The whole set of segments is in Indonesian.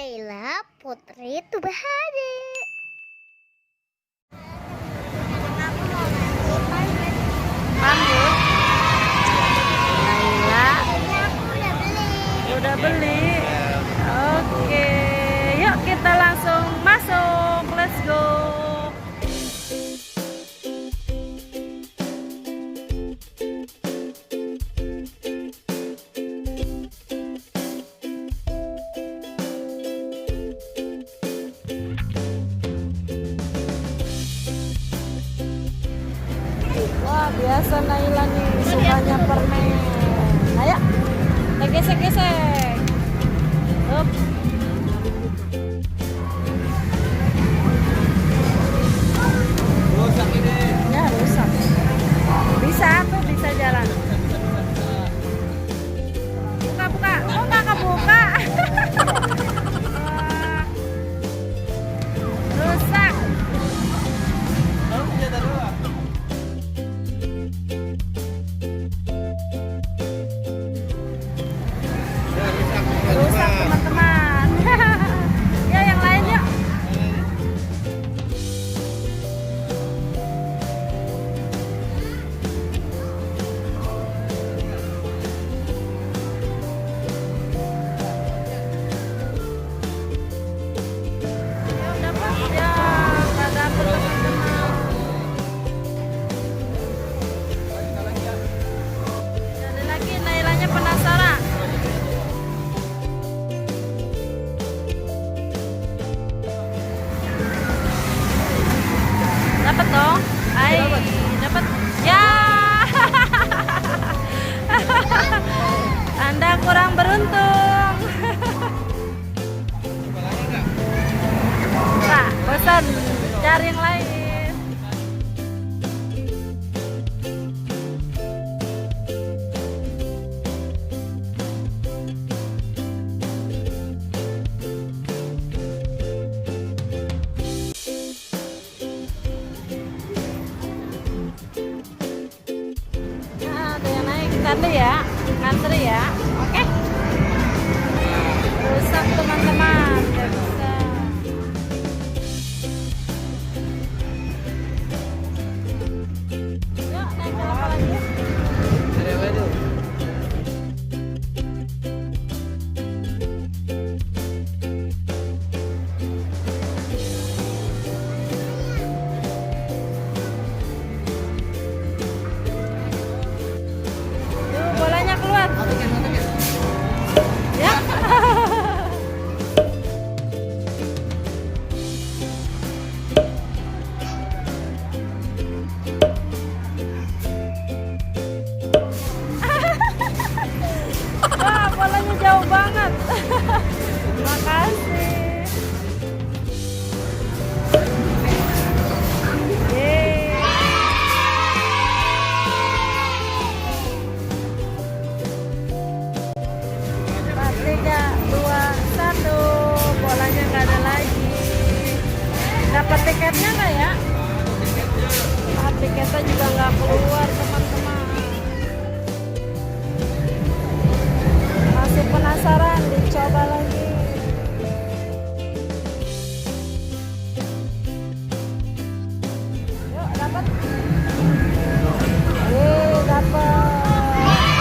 Laila Putri Tubahade. Rambut Laila udah beli. Oke, yuk kita langsung masuk. Let's go. Wah, biasa Naila nih sukanya permen. Ayo, kita gesek-gesek. Up. Rusak ini. Ya, rusak. Bisa tuh, bisa jalan. Buka. Oh, nggak kebuka. Wah. Rusak. Harus senjata doang. Rusak teman-teman. Ya, yang lain yuk. Ya udah pas ya, nggak dapet teman-teman. Ada lagi, Nailanya penasaran. Dapat dong. Dapat. Ya. Anda kurang beruntung. Nah, bosan cari yang lain. Nah, ada yang naik, kita dulu ya, ngantri ya. Oke. Rusak teman-teman, nggak bisa. Yuk, naik ke apa lagi? Ada apa itu? Tuh, bolanya keluar. Ya. Wah, bolanya jauh banget. Makasih. Yeay. Empat, tiga, dua, satu. Bolanya nggak ada lagi. Dapat tiketnya nggak ya? Ah, tiketnya juga nggak keluar teman-teman. Masih penasaran, dicoba lagi. Yuk, dapat. Dapat.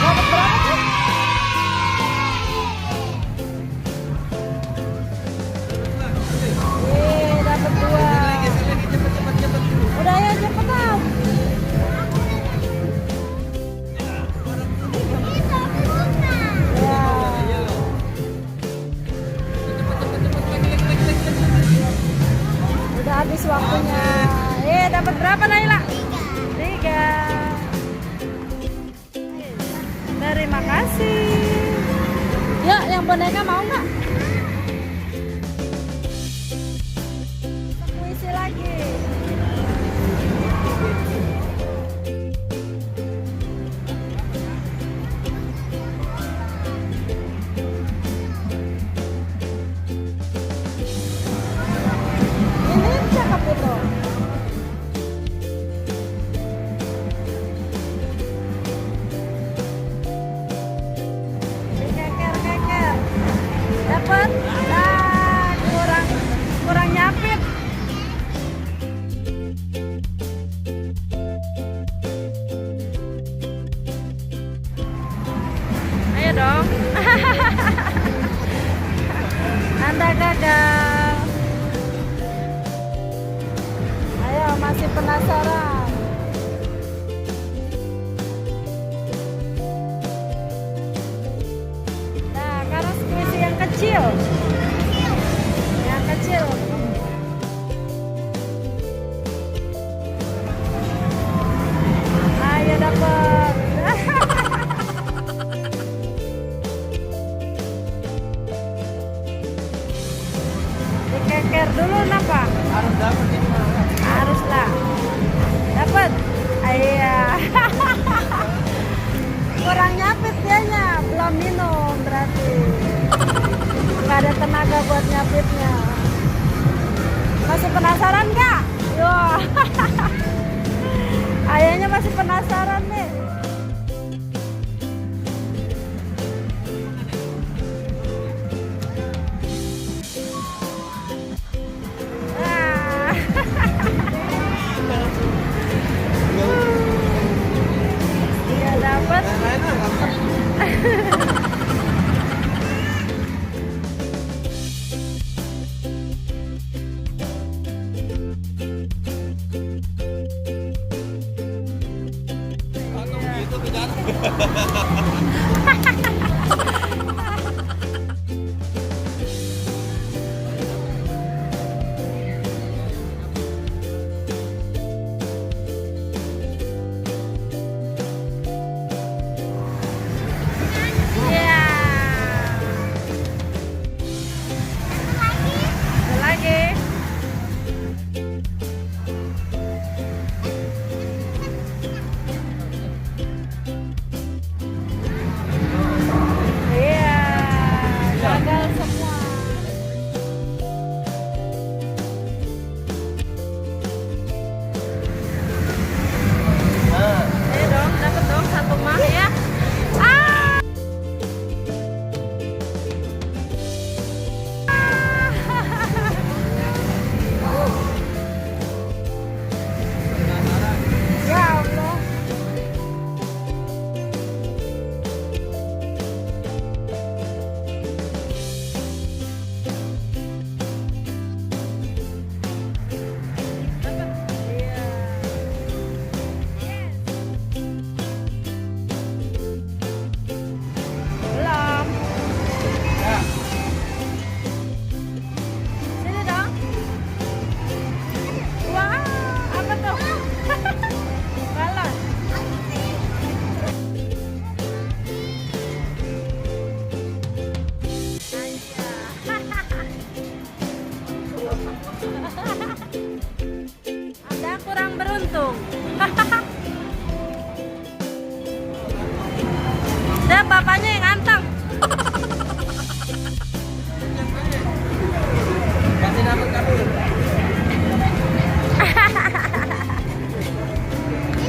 Dapat berapa sih? Dapat dua. Udah ya, cepetan. Ya. Udah habis waktunya. Dapat berapa Naila? 3. Terima kasih. Yuk, yang boneka mau nggak? Puisi lagi. Ini cakep itu. Keker. dong. Anda gagal. Ayo, masih penasaran? Nah, karena squishy yang kecil. Yang kecil. Ayo dapat. Dikeker dulu napa? Harus dapat ini mah. Haruslah. Dapat. Iya. Kurang nyapit dianya, belum minum berarti. Nggak ada tenaga buat nyapitnya. Masih penasaran nggak? Yo. Ayahnya masih penasaran nih. Ah. Iya dapat. Lain lah, gampang. Atau begitu bicara. Iya. Ada lagi. Iya, gagal semua. Nah, Ayo dong, dapat dong satu mah ya. Ah. Ya Allah. Iya. Belum. ya. Sini dong. Wah, apa tuh? Balon. Anda kurang beruntung. Dah bapaknya yang anteng. Kasih dapat kabur.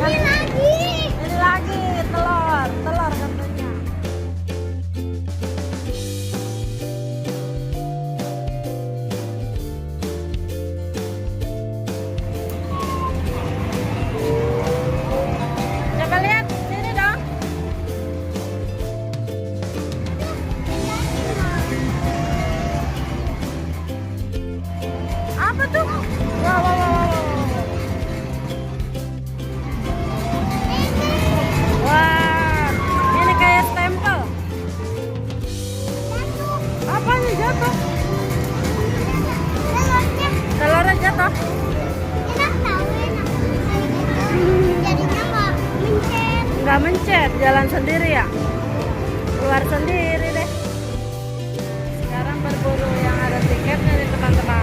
Ini lagi. Ini lagi telur, telur katanya. Coba lihat sini dong. Apa tuh? Wow, wow, wow, wow. Wah, ini kayak stempel. Apanya jatuh? Telurnya Telurnya jatuh. enak tahu enak. Jadinya nggak mencet. Nggak mencet, jalan sendiri ya. Keluar sendiri deh. Sekarang berburu yang ada tiketnya nih teman-teman.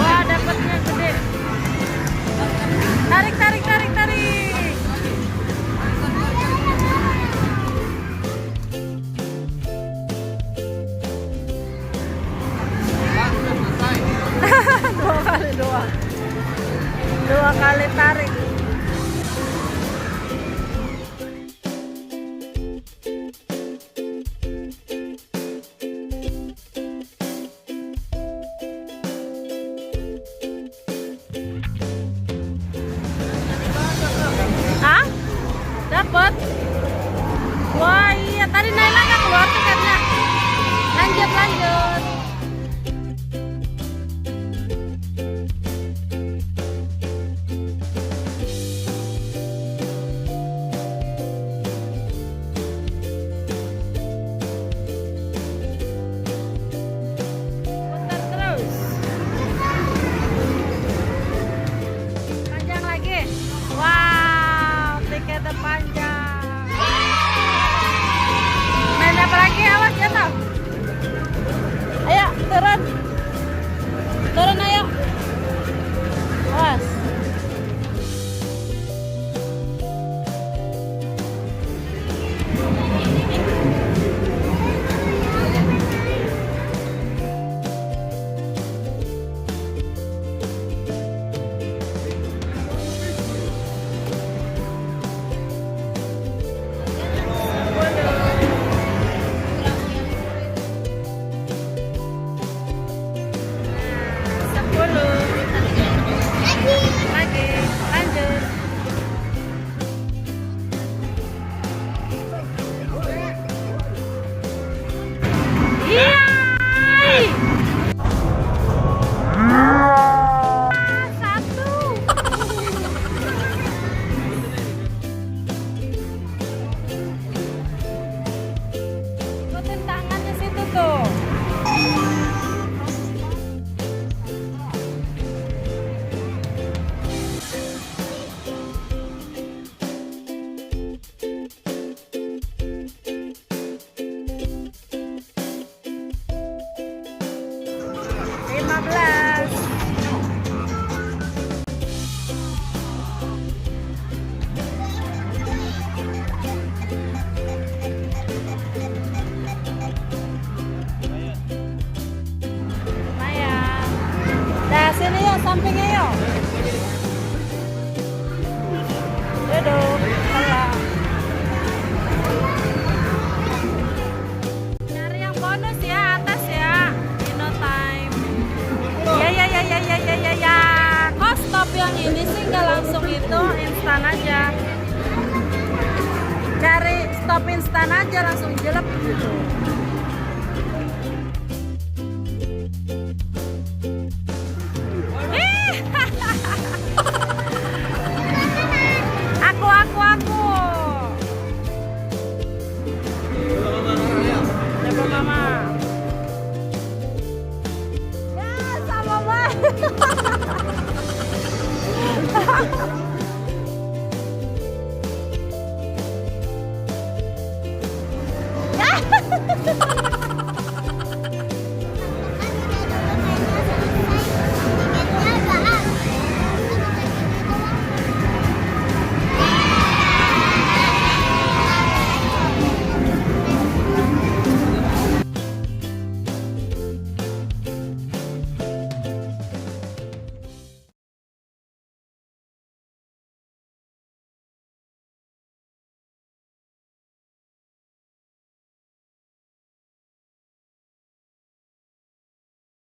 Wah, dapatnya gede. Tarik, tarik, tarik, tarik. Dapat. Wah iya, tadi Naila nggak keluar tiketnya. Lanjut lanjut. Putar terus. Panjang lagi. Wow, tiketnya panjang. Main apa lagi? Awas jatuh. Ayo turun. Turun ayo. Awas. Lagi, lanjut. Iya. Satu. Ikutin tangannya situ tuh. Lumayan. Dah sini yuk, sampingnya yuk. Duduk, pelan. Cari yang bonus ya, atas ya. Dino time. Ya. Kok stop yang ini sih nggak langsung itu, instan aja. Cari stop instan aja, langsung jelek gitu.